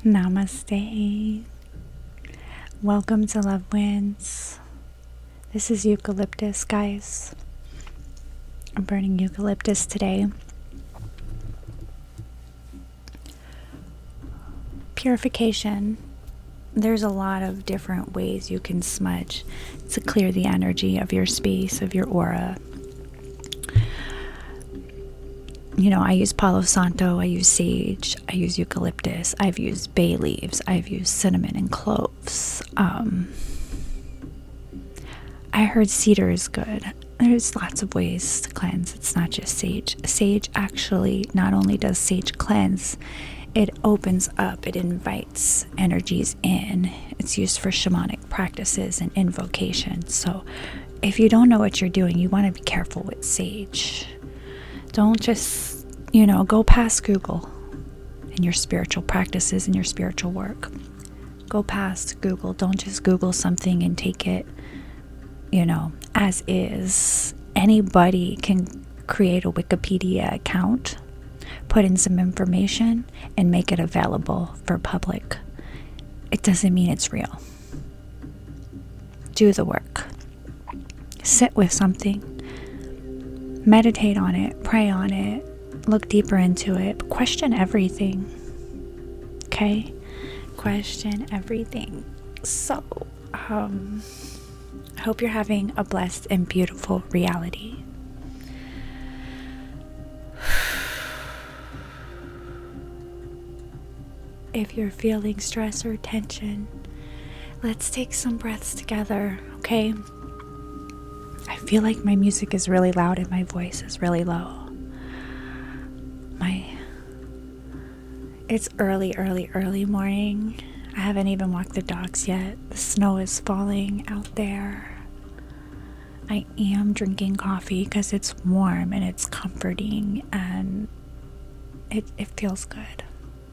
Namaste. Welcome to Love Winds. This is eucalyptus, guys. I'm burning eucalyptus today. Purification. There's a lot of different ways you can smudge to clear the energy of your space, of your aura. I use Palo Santo, I use sage, I use eucalyptus, I've used bay leaves, I've used cinnamon and cloves. I heard cedar is good. There's lots of ways to cleanse. It's not just sage. Sage actually, not only does sage cleanse, it opens up, it invites energies in. It's used for shamanic practices and invocation. So if you don't know what you're doing, you want to be careful with sage. Don't just, go past Google in your spiritual practices and your spiritual work. Go past Google. Don't just Google something and take it, as is. Anybody can create a Wikipedia account, put in some information, and make it available for public. It doesn't mean it's real. Do the work. Sit with something. Meditate on it, pray on it, look deeper into it, question everything. Okay? Question everything. So, I hope you're having a blessed and beautiful reality. If you're feeling stress or tension, let's take some breaths together, okay? I feel like my music is really loud and my voice is really low. It's early morning. I haven't even walked the dogs yet. The snow is falling out there. I am drinking coffee because it's warm and it's comforting and it feels good.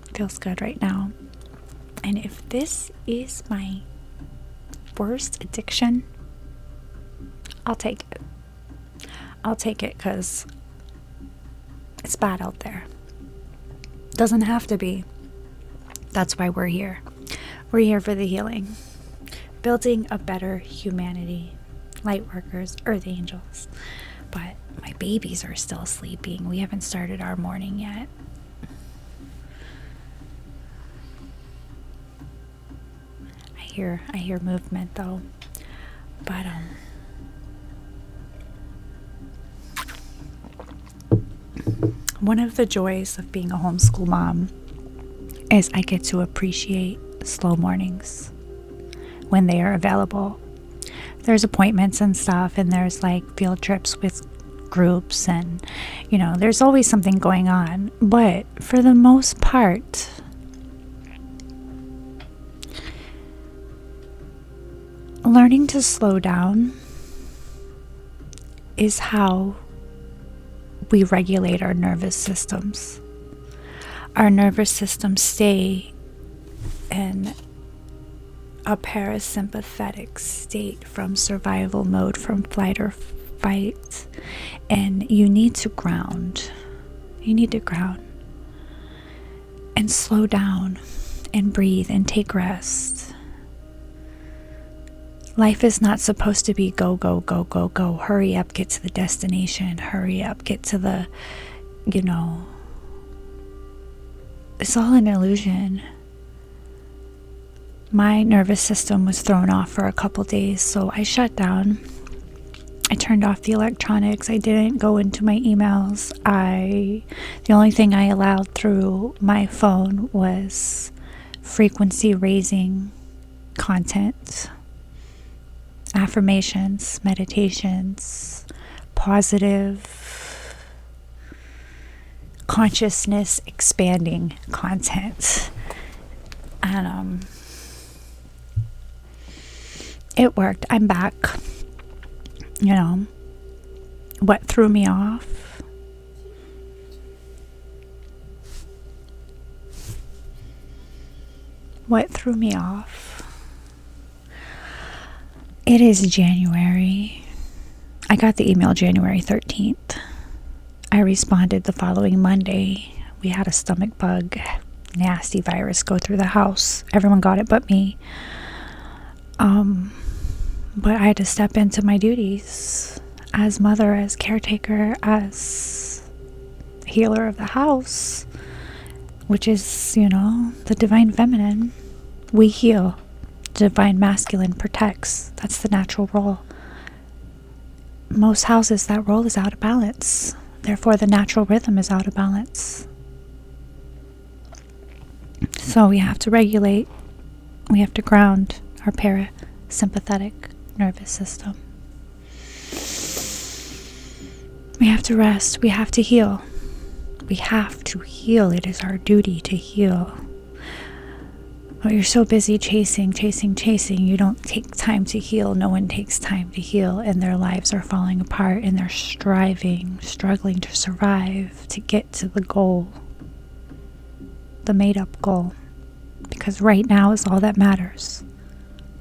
It feels good right now. And if this is my worst addiction, I'll take it. I'll take it because it's bad out there. Doesn't have to be. That's why we're here. We're here for the healing. Building a better humanity. Light workers, earth angels. But my babies are still sleeping. We haven't started our morning yet. I hear movement though. But one of the joys of being a homeschool mom is I get to appreciate slow mornings when they are available. There's appointments and stuff, and there's like field trips with groups, and there's always something going on. But for the most part, learning to slow down is how we regulate our nervous systems. Our nervous systems stay in a parasympathetic state from survival mode, from flight or fight. And you need to ground. You need to ground and slow down and breathe and take rest. Life is not supposed to be go, go, go, go, go. Hurry up, get to the destination. Hurry up, get to the, it's all an illusion. My nervous system was thrown off for a couple days, so I shut down. I turned off the electronics. I didn't go into my emails. The only thing I allowed through my phone was frequency raising content. Affirmations, meditations, positive, consciousness expanding content. And it worked. I'm back. What threw me off? What threw me off? It is January. I got the email January 13th. I responded the following Monday. We had a stomach bug. nasty virus go through the house. Everyone got it but me. But I had to step into my duties as mother, as caretaker, as healer of the house, which is, the divine feminine. We heal. Divine masculine protects. That's the natural role. Most houses, that role is out of balance. Therefore, the natural rhythm is out of balance. So we have to regulate. We have to ground our parasympathetic nervous system. We have to rest. We have to heal. We have to heal. It is our duty to heal. But you're so busy chasing. You don't take time to heal. No one takes time to heal, and their lives are falling apart, and they're struggling to survive, to get to the goal, the made-up goal. Because right now is all that matters.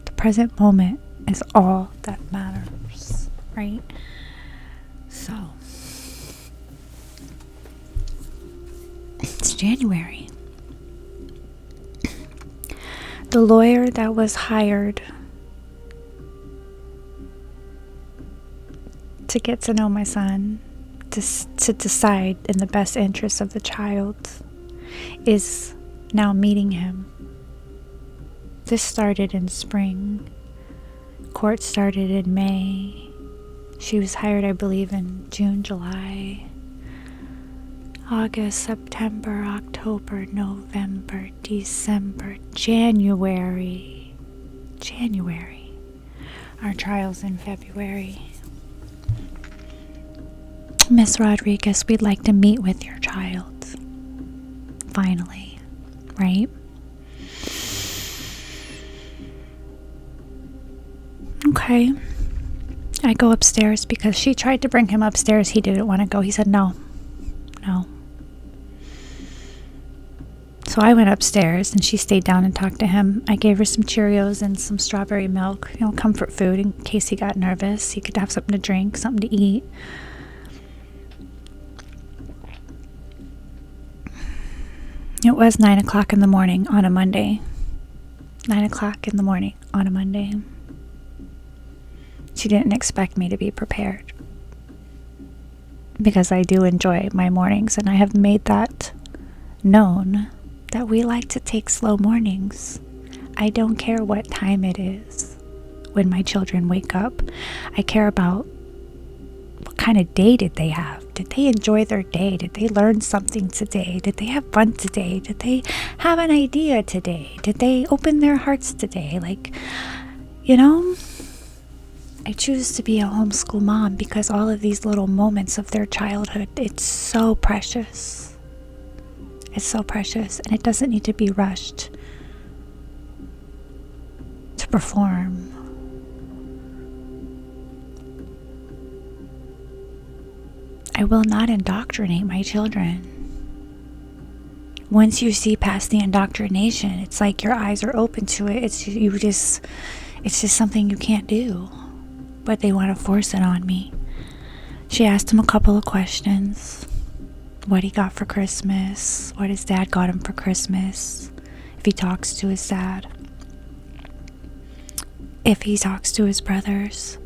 The present moment is all that matters, right? So, it's January. The lawyer that was hired to get to know my son, to decide in the best interest of the child, is now meeting him. This started in spring. Court started in May. She was hired, I believe, in June, July, August, September, October, November, December, January. Our trial's in February. Miss Rodriguez, we'd like to meet with your child. Finally, right? Okay. I go upstairs because she tried to bring him upstairs. He didn't want to go. He said no. So I went upstairs and she stayed down and talked to him. I gave her some Cheerios and some strawberry milk, comfort food in case he got nervous. He could have something to drink, something to eat. It was 9 o'clock in the morning on a Monday. 9 o'clock in the morning on a Monday. She didn't expect me to be prepared, because I do enjoy my mornings, and I have made that known that we like to take slow mornings. I don't care what time it is when my children wake up. I care about what kind of day did they have? Did they enjoy their day? Did they learn something today? Did they have fun today? Did they have an idea today? Did they open their hearts today? I choose to be a homeschool mom because all of these little moments of their childhood, it's so precious. It's so precious, and it doesn't need to be rushed to perform. I will not indoctrinate my children. Once you see past the indoctrination, it's like your eyes are open to it. It's just something you can't do. But they want to force it on me. She asked him a couple of questions. What he got for Christmas, what his dad got him for Christmas, if he talks to his dad, if he talks to his brothers.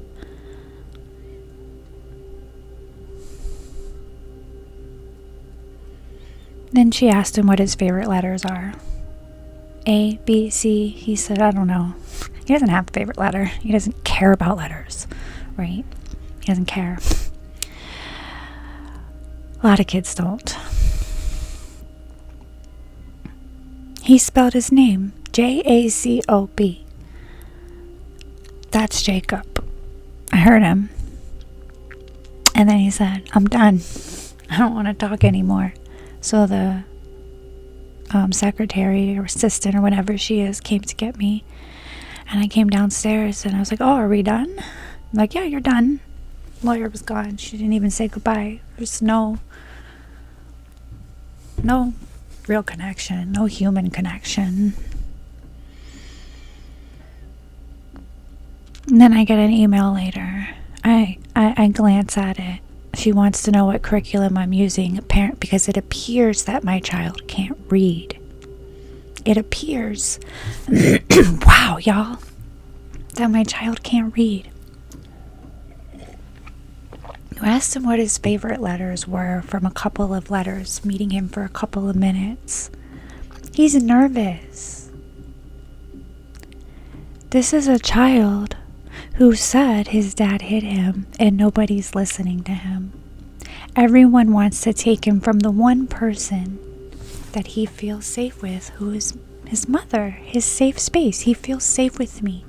Then she asked him what his favorite letters are. A, B, C. He said, I don't know. He doesn't have a favorite letter. He doesn't care about letters, right? He doesn't care. A lot of kids don't. He spelled his name, Jacob. That's Jacob. I heard him. And then he said, I'm done. I don't want to talk anymore. So the secretary or assistant or whatever she is came to get me. And I came downstairs and I was like, oh, are we done? I'm like, yeah, you're done. Lawyer was gone. She didn't even say goodbye. There's no real connection, no human connection. And then I get an email later. I glance at it. She wants to know what curriculum I'm using, because it appears that my child can't read. it appears, wow, y'all, that my child can't read. You asked him what his favorite letters were from a couple of letters, meeting him for a couple of minutes. He's nervous. This is a child who said his dad hit him and nobody's listening to him. Everyone wants to take him from the one person that he feels safe with, who is his mother, his safe space. He feels safe with me.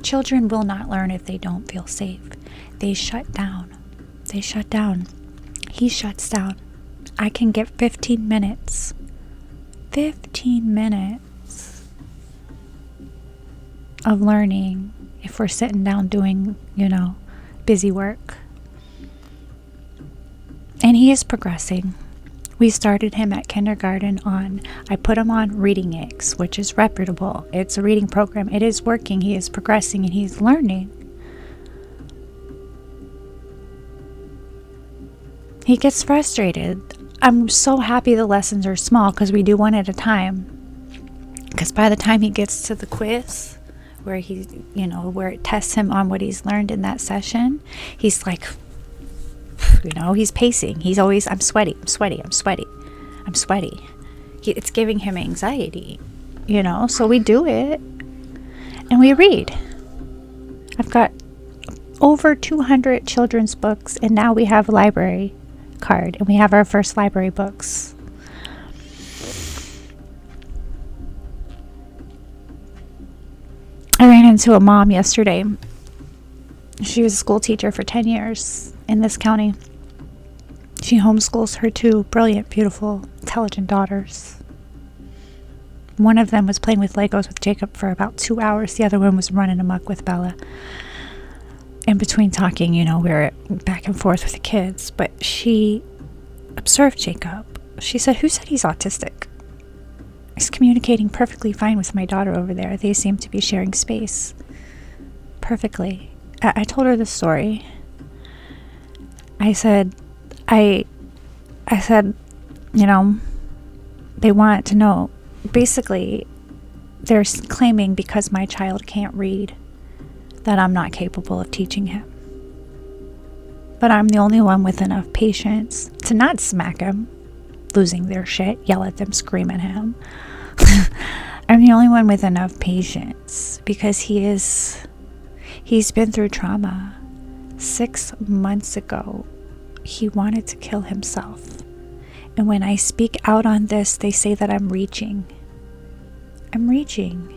Children will not learn if they don't feel safe. They shut down. They shut down. He shuts down. I can get 15 minutes. 15 minutes of learning if we're sitting down doing, busy work. And he is progressing. We started him at kindergarten I put him on Reading Eggs, which is reputable. It's a reading program. It is working. He is progressing and he's learning. He gets frustrated. I'm so happy the lessons are small because we do one at a time. Because by the time he gets to the quiz, where where it tests him on what he's learned in that session, he's like, he's pacing. He's always, I'm sweaty. It's giving him anxiety, so we do it and we read. I've got over 200 children's books, and now we have a library card and we have our first library books. I ran into a mom yesterday. She was a school teacher for 10 years in this county. She homeschools her two brilliant, beautiful, intelligent daughters. One of them was playing with Legos with Jacob for about 2 hours. The other one was running amok with Bella. In between talking, we were back and forth with the kids. But she observed Jacob. She said, "Who said he's autistic? He's communicating perfectly fine with my daughter over there. They seem to be sharing space perfectly." I told her the story. I said, they want to know. Basically, they're claiming because my child can't read that I'm not capable of teaching him. But I'm the only one with enough patience to not smack him, losing their shit, yell at them, scream at him. I'm the only one with enough patience because he's been through trauma. 6 months ago, he wanted to kill himself. And when I speak out on this, they say that I'm reaching. I'm reaching.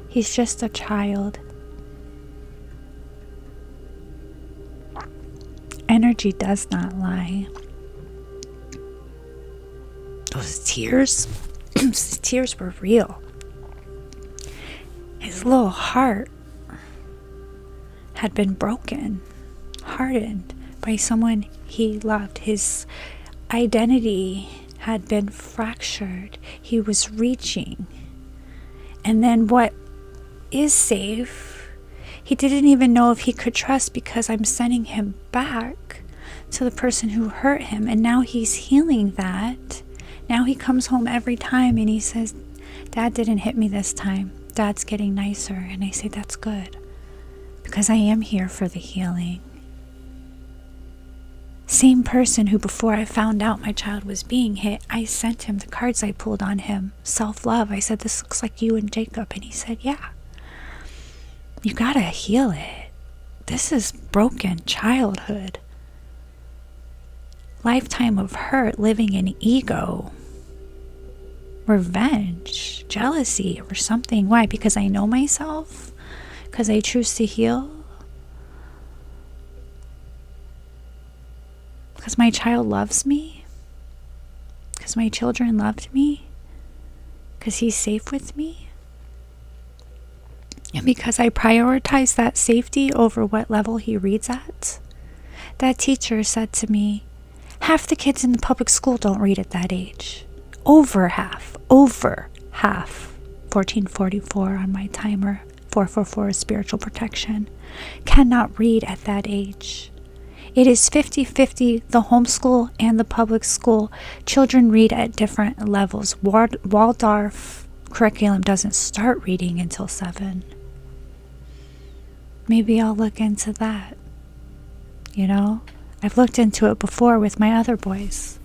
He's just a child. Energy does not lie. Those tears, his tears were real. His little heart had been broken, hardened by someone he loved. His identity had been fractured. He was reaching. And then what is safe, he didn't even know if he could trust, because I'm sending him back to the person who hurt him. And now he's healing that. Now he comes home every time and he says, "Dad didn't hit me this time. Dad's getting nicer." And I say, that's good, because I am here for the healing. Same person who, before I found out my child was being hit, I sent him the cards I pulled on him. Self-love. I said, "This looks like you and Jacob." And he said, "Yeah. You gotta heal it. This is broken childhood. Lifetime of hurt, living in ego, revenge, jealousy, or something." Why? Because I know myself? Because I choose to heal? Because my child loves me? Because my children loved me? Because he's safe with me? And because I prioritize that safety over what level he reads at? That teacher said to me, half the kids in the public school don't read at that age. Over half. 1444 on my timer. 444 is spiritual protection. Cannot read at that age. It is 50-50, the homeschool and the public school. Children read at different levels. Waldorf curriculum doesn't start reading until 7. Maybe I'll look into that. You know, I've looked into it before with my other boys.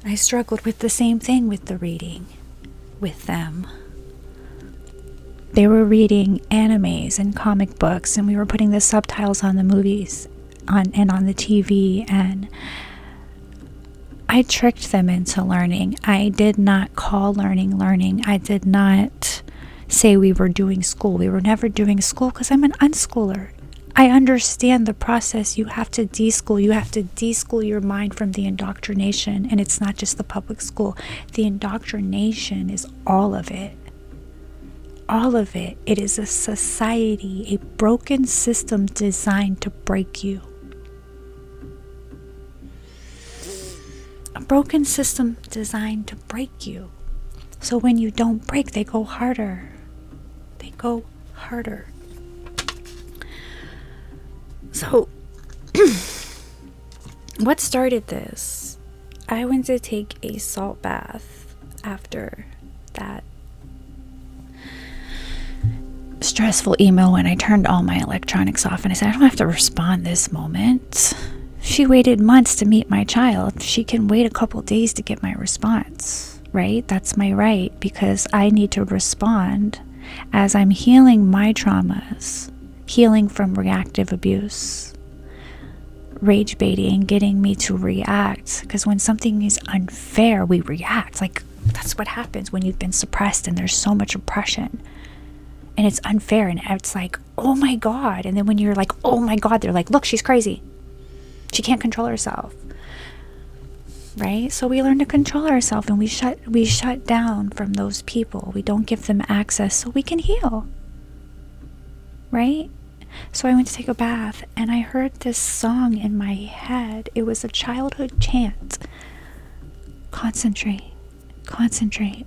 I struggled with the same thing with the reading with them. They were reading animes and comic books, and we were putting the subtitles on the movies and on the TV, and I tricked them into learning. I did not call learning. I did not say we were doing school. We were never doing school because I'm an unschooler. I understand the process. You have to deschool. You have to deschool your mind from the indoctrination. And it's not just the public school. The indoctrination is all of it. All of it. It is a society, a broken system designed to break you. A broken system designed to break you. So when you don't break, they go harder. They go harder. So, what started this? I went to take a salt bath after that stressful email when I turned all my electronics off, and I said, I don't have to respond this moment. She waited months to meet my child. She can wait a couple days to get my response, right? That's my right, because I need to respond as I'm healing my traumas. Healing from reactive abuse, rage baiting, getting me to react. Because when something is unfair, we react. Like, that's what happens when you've been suppressed and there's so much oppression. And it's unfair, and it's like, oh my God. And then when you're like, oh my God, they're like, look, she's crazy. She can't control herself. Right? So we learn to control ourselves, and we shut down from those people. We don't give them access so we can heal. Right? So I went to take a bath, and I heard this song in my head. It was a childhood chant. Concentrate, concentrate.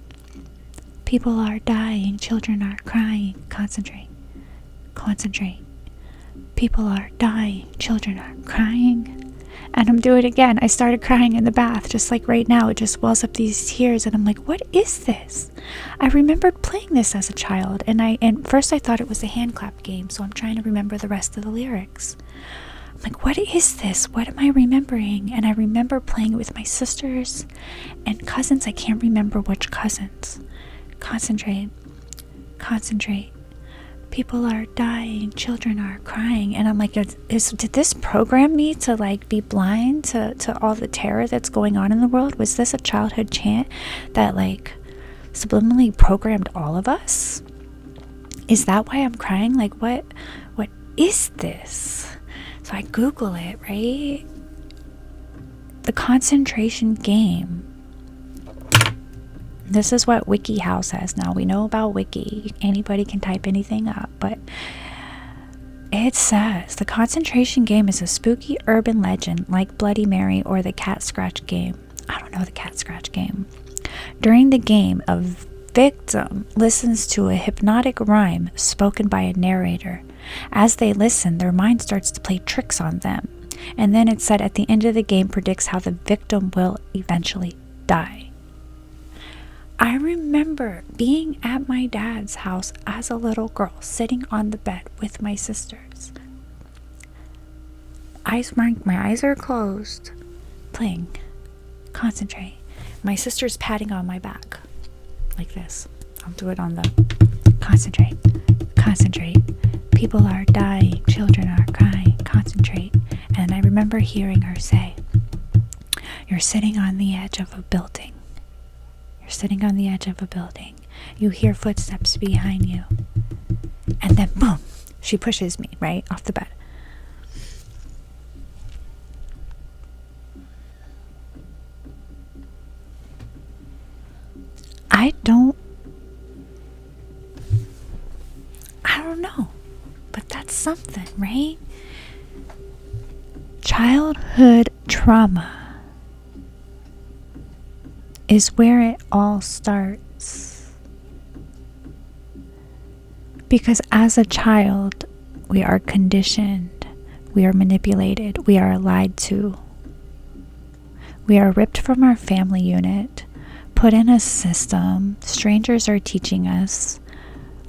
People are dying, children are crying. Concentrate, concentrate. People are dying, children are crying. And I'm doing it again. I started crying in the bath, just like right now. It just wells up these tears, and I'm like, what is this? I remembered playing this as a child, and first I thought it was a hand clap game, so I'm trying to remember the rest of the lyrics. I'm like, what is this? What am I remembering? And I remember playing it with my sisters and cousins. I can't remember which cousins. Concentrate, concentrate. People are dying, children are crying. And I'm like, did this program me to like be blind to all the terror that's going on in the world? Was this a childhood chant that like subliminally programmed all of us? Is that why I'm crying? Like, what is this? So I Google it, right? The concentration game. This is what WikiHow says. Now, we know about Wiki. Anybody can type anything up, but it says the concentration game is a spooky urban legend like Bloody Mary or the cat scratch game. I don't know the cat scratch game. During the game, a victim listens to a hypnotic rhyme spoken by a narrator. As they listen, their mind starts to play tricks on them. And then it said at the end of the game predicts how the victim will eventually die. I remember being at my dad's house as a little girl, sitting on the bed with my sisters. My eyes are closed, playing, concentrate. My sister's patting on my back, like this. I'll do it on the concentrate, concentrate. People are dying, children are crying, concentrate. And I remember hearing her say, you're sitting on the edge of a building. You're sitting on the edge of a building. You hear footsteps behind you. And then boom, she pushes me right off the bed. I don't know, but that's something, right? Childhood trauma is where it all starts. Because as a child, we are conditioned, we are manipulated, we are lied to. We are ripped from our family unit, put in a system. Strangers are teaching us.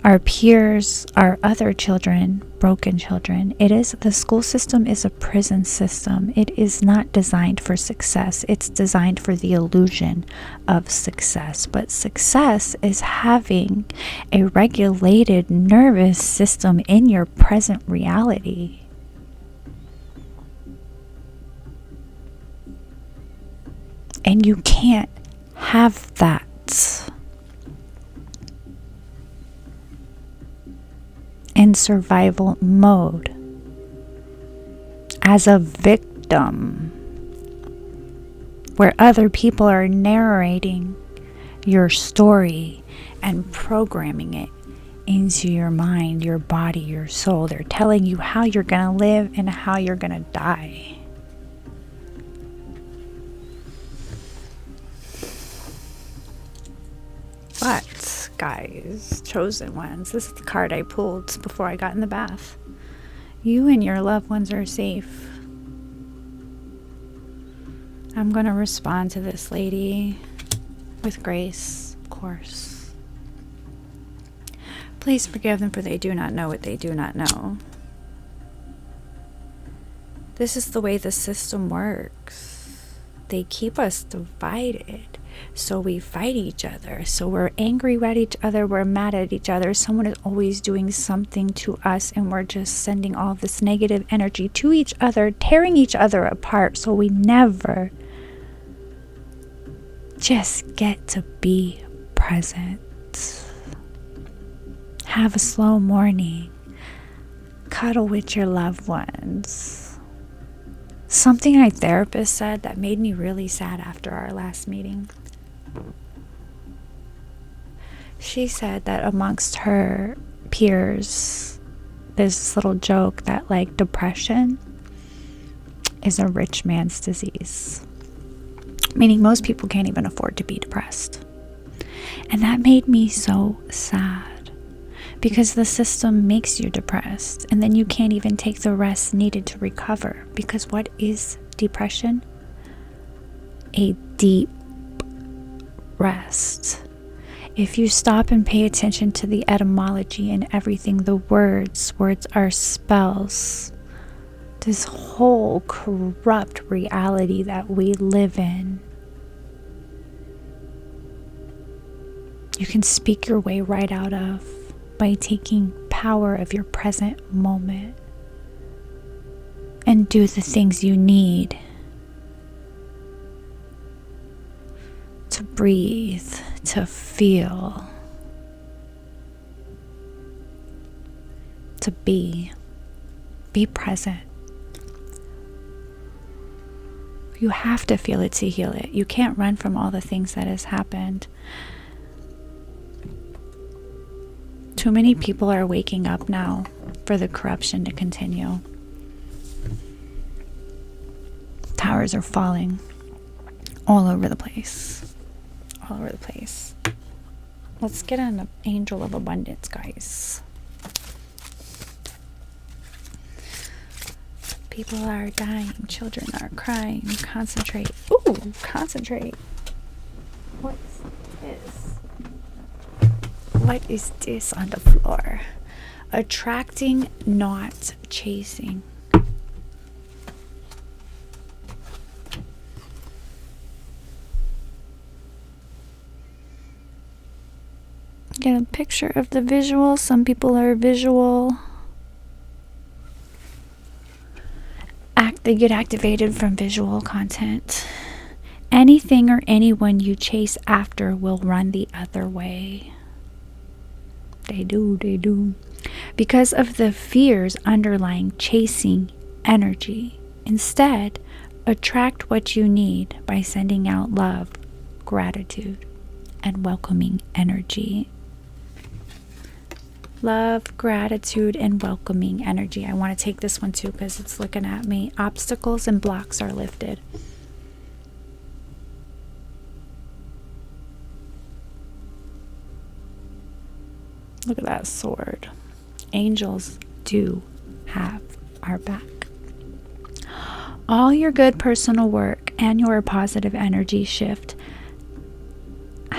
Our peers, our other children, broken children. The school system is a prison system. It is not designed for success. It's designed for the illusion of success. But success is having a regulated nervous system in your present reality. And you can't have that. In survival mode as a victim, where other people are narrating your story and programming it into your mind, your body, your soul. They're telling you how you're going to live and how you're going to die. But, guys, chosen ones, this is the card I pulled before I got in the bath. You and your loved ones are safe. I'm going to respond to this lady with grace, of course. Please forgive them, for they do not know what they do not know. This is the way the system works. They keep us divided. So we fight each other. So we're angry at each other. We're mad at each other. Someone is always doing something to us, and we're just sending all this negative energy to each other, tearing each other apart. So we never just get to be present. Have a slow morning. Cuddle with your loved ones. Something my therapist said that made me really sad after our last meeting. She said that amongst her peers, there's this little joke that like depression is a rich man's disease. Meaning most people can't even afford to be depressed. And that made me so sad. Because the system makes you depressed, and then you can't even take the rest needed to recover. Because what is depression? A deep rest. If you stop and pay attention to the etymology and everything, the words are spells. This whole corrupt reality that we live in. You can speak your way right out of by taking power of your present moment and do the things you need to breathe, to feel, to be present. You have to feel it to heal it. You can't run from all the things that has happened. Too many people are waking up now for the corruption to continue. Towers are falling all over the place. All over the place. Let's get an angel of abundance, guys. People are dying. Children are crying. Concentrate. Ooh, concentrate. What's this? What is this on the floor? Attracting, not chasing. Get a picture of the visual. Some people are visual. They get activated from visual content. Anything or anyone you chase after will run the other way. They do. Because of the fears underlying chasing energy. Instead, attract what you need by sending out love, gratitude, and welcoming energy. Love, gratitude, and welcoming energy. I want to take this one too because it's looking at me. Obstacles and blocks are lifted. Look at that sword. Angels do have our back. All your good personal work and your positive energy shift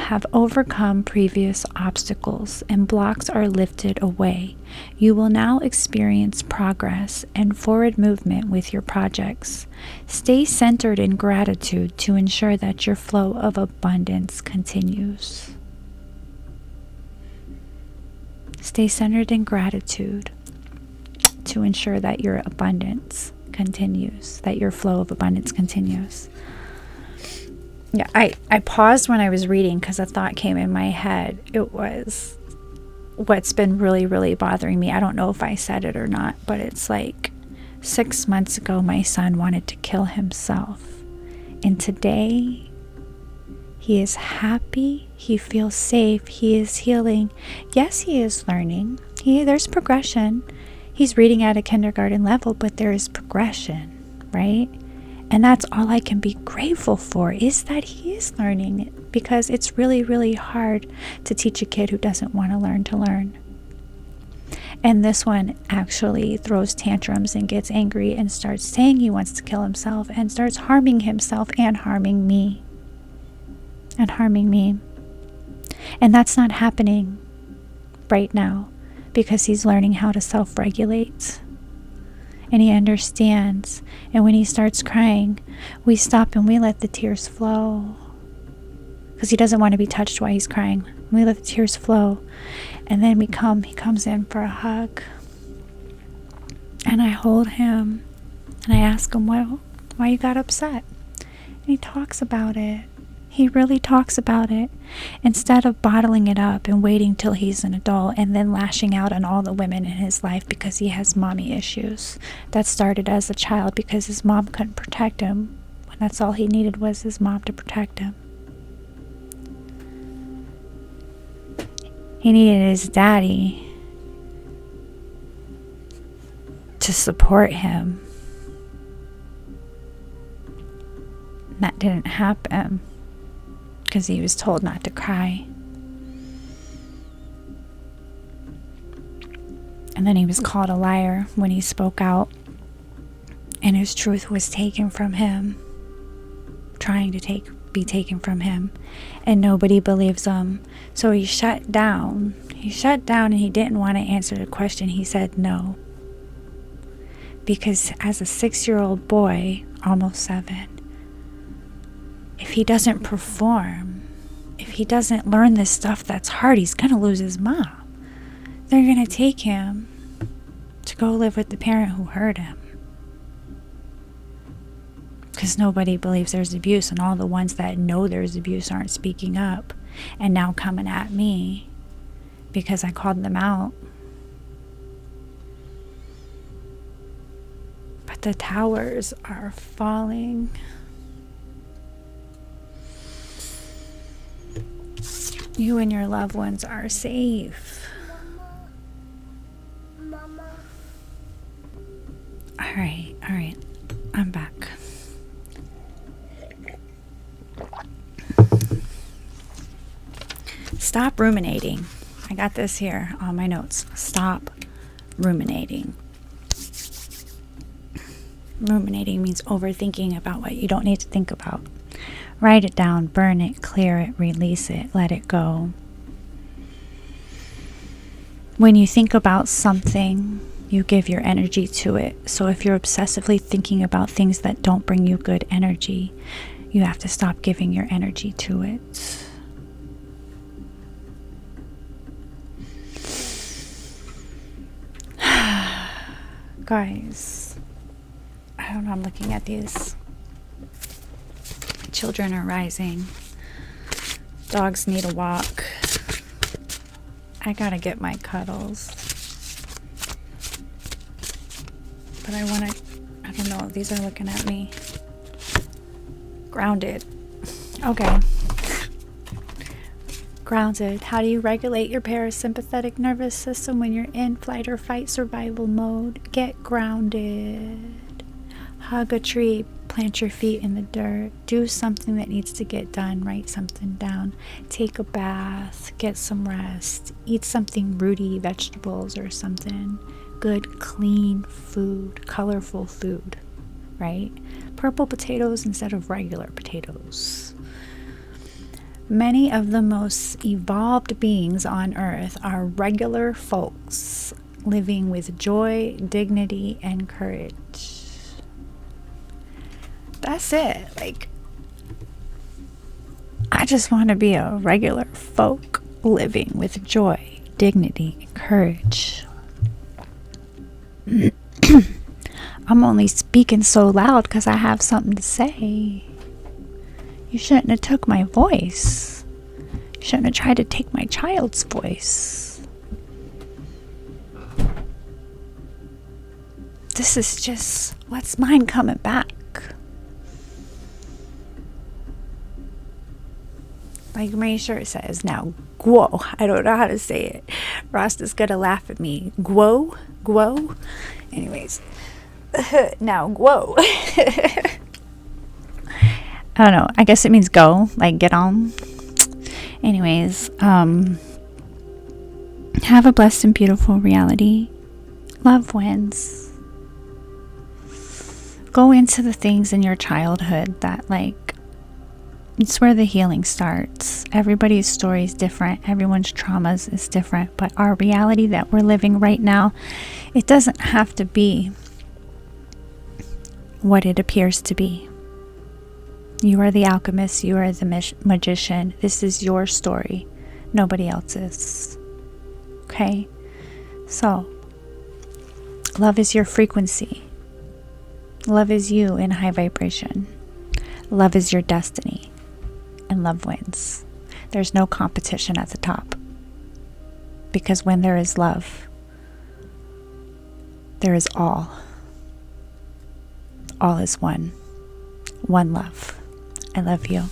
have overcome previous obstacles and blocks are lifted away. You will now experience progress and forward movement with your projects. Stay centered in gratitude to ensure that your flow of abundance continues. Stay centered in gratitude to ensure that your abundance continues, that your flow of abundance continues. Yeah, I paused when I was reading because a thought came in my head. It was what's been really, really bothering me. I don't know if I said it or not, but it's like 6 months ago, my son wanted to kill himself. And today, he is happy. He feels safe. He is healing. Yes, he is learning. There's progression. He's reading at a kindergarten level, but there is progression, right? And that's all I can be grateful for, is that he is learning, because it's really, really hard to teach a kid who doesn't want to learn. And this one actually throws tantrums and gets angry and starts saying he wants to kill himself and starts harming himself and harming me. And that's not happening right now because he's learning how to self-regulate. And he understands. And when he starts crying, we stop and we let the tears flow. Because he doesn't want to be touched while he's crying. We let the tears flow. And then he comes in for a hug. And I hold him. And I ask him, why you got upset? And he talks about it. He really talks about it, instead of bottling it up and waiting till he's an adult and then lashing out on all the women in his life because he has mommy issues. That started as a child because his mom couldn't protect him when that's all he needed was his mom to protect him. He needed his daddy to support him. That didn't happen. Because he was told not to cry. And then he was called a liar when he spoke out. And his truth was taken from him. Trying to be taken from him. And nobody believes him. So he shut down. And he didn't want to answer the question. He said no. Because as a 6-year-old boy, almost 7, if he doesn't perform, if he doesn't learn this stuff that's hard, he's going to lose his mom. They're going to take him to go live with the parent who hurt him. Because nobody believes there's abuse, and all the ones that know there's abuse aren't speaking up, and now coming at me because I called them out. But the towers are falling. You and your loved ones are safe. Mama. All right. I'm back. Stop ruminating. I got this here on my notes. Stop ruminating. Ruminating means overthinking about what you don't need to think about. Write it down, burn it, clear it, release it, let it go. When you think about something, you give your energy to it. So if you're obsessively thinking about things that don't bring you good energy, you have to stop giving your energy to it. Guys, I don't know, I'm looking at these. Children are rising. Dogs need a walk. I gotta get my cuddles. But I don't know, these are looking at me. Grounded. Okay. Grounded. How do you regulate your parasympathetic nervous system when you're in flight or fight survival mode? Get grounded. Hug a tree. Plant your feet in the dirt. Do something that needs to get done. Write something down. Take a bath. Get some rest. Eat something rooty, vegetables or something. Good, clean food. Colorful food. Right? Purple potatoes instead of regular potatoes. Many of the most evolved beings on earth are regular folks living with joy, dignity, and courage. That's it. Like, I just want to be a regular folk living with joy, dignity, and courage. I'm only speaking so loud because I have something to say. You shouldn't have took my voice. You shouldn't have tried to take my child's voice. This is just what's mine coming back. Like my shirt says now, Guo. I don't know how to say it. Rasta's gonna laugh at me. Guo? Guo? Anyways. Now, Guo. I don't know. I guess it means go. Like get on. Anyways, have a blessed and beautiful reality. Love wins. Go into the things in your childhood that, like, it's where the healing starts. Everybody's story is different. Everyone's traumas is different. But our reality that we're living right now, it doesn't have to be what it appears to be. You are the alchemist. You are the magician. This is your story. Nobody else's. Okay? So, love is your frequency. Love is you in high vibration. Love is your destiny. And love wins. There's no competition at the top. Because when there is love, there is all. All is one. One love. I love you.